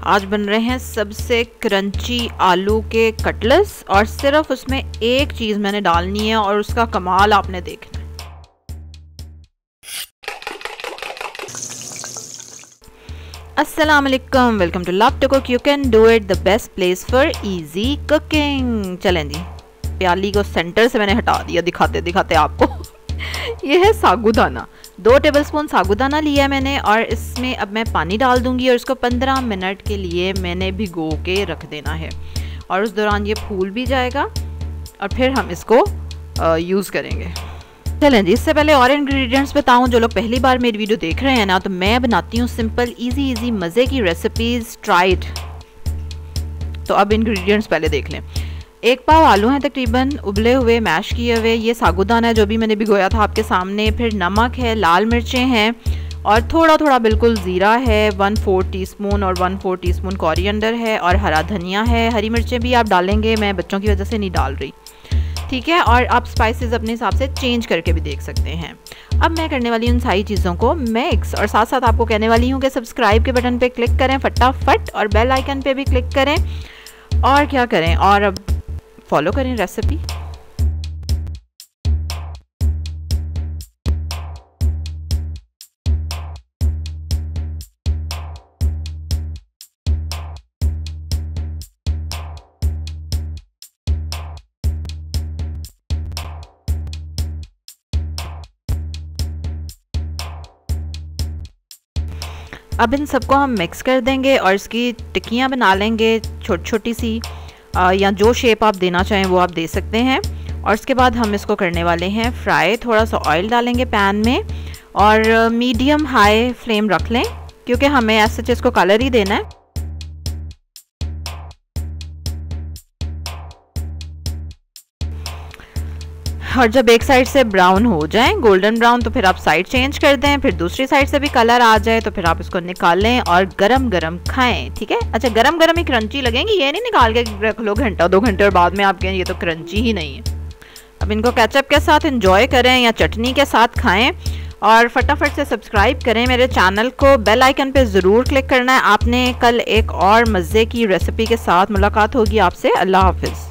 आज बन रहे हैं सबसे क्रंची आलू के कटलेट्स और सिर्फ उसमें एक चीज़ मैंने डालनी है और उसका कमाल आपने देखना है। अस्सलाम वालेकुम, welcome to love to cook. You can do it, the best place for easy cooking. चलें जी, प्याली को सेंटर से मैंने हटा दिया दिखाते दिखाते आपको। ये है साबूदाना, 2 टेबलस्पून साबूदाना लिया है मैंने और इसमें अब मैं पानी डाल दूंगी और इसको 15 मिनट के लिए मैंने भिगो के रख देना है और उस दौरान ये फूल भी जाएगा और फिर हम इसको यूज़ करेंगे। चलें जी, इससे पहले और इंग्रेडिएंट्स बताऊं। जो लोग पहली बार मेरी वीडियो देख रहे हैं ना, तो मैं बनाती हूँ सिंपल इजी मज़े की रेसिपीज़, ट्राइड। तो अब इंग्रेडिएंट्स पहले देख लें। 1 पाव आलू हैं तकरीबन, उबले हुए मैश किए हुए। ये साबूदाना है जो भी मैंने भिगोया था आपके सामने। फिर नमक है, लाल मिर्चें हैं और थोड़ा थोड़ा बिल्कुल ज़ीरा है, 1/4 टीस्पून और 1/4 टीस्पून कोरिएंडर है और हरा धनिया है। हरी मिर्चें भी आप डालेंगे, मैं बच्चों की वजह से नहीं डाल रही, ठीक है। और आप स्पाइसेस अपने हिसाब से चेंज करके भी देख सकते हैं। अब मैं करने वाली हूँ उन सारी चीज़ों को मिक्स और साथ साथ आपको कहने वाली हूँ कि सब्सक्राइब के बटन पे क्लिक करें फटाफट और बेल आइकन पे भी क्लिक करें और क्या करें, और अब फॉलो करें रेसिपी। अब इन सबको हम मिक्स कर देंगे और इसकी टिक्कियाँ बना लेंगे छोटी छोटी सी, या जो शेप आप देना चाहें वो आप दे सकते हैं। और उसके बाद हम इसको करने वाले हैं फ्राई। थोड़ा सा ऑयल डालेंगे पैन में और मीडियम हाई फ्लेम रख लें क्योंकि हमें ऐसे चीज़ को कलर ही देना है। और जब एक साइड से ब्राउन हो जाए, गोल्डन ब्राउन, तो फिर आप साइड चेंज कर दें। फिर दूसरी साइड से भी कलर आ जाए तो फिर आप इसको निकालें और गरम गरम खाएं, ठीक है। अच्छा, गरम गरम ही क्रंची लगेंगी, ये नहीं निकाल के रख लो घंटा 2 घंटे और बाद में आप कहें ये तो क्रंची ही नहीं है। अब इनको केचप के साथ एंजॉय करें या चटनी के साथ खाएं और फटाफट से सब्सक्राइब करें मेरे चैनल को। बेल आइकन पे ज़रूर क्लिक करना है आपने। कल एक और मज़े की रेसिपी के साथ मुलाकात होगी आपसे। अल्लाह हाफिज़।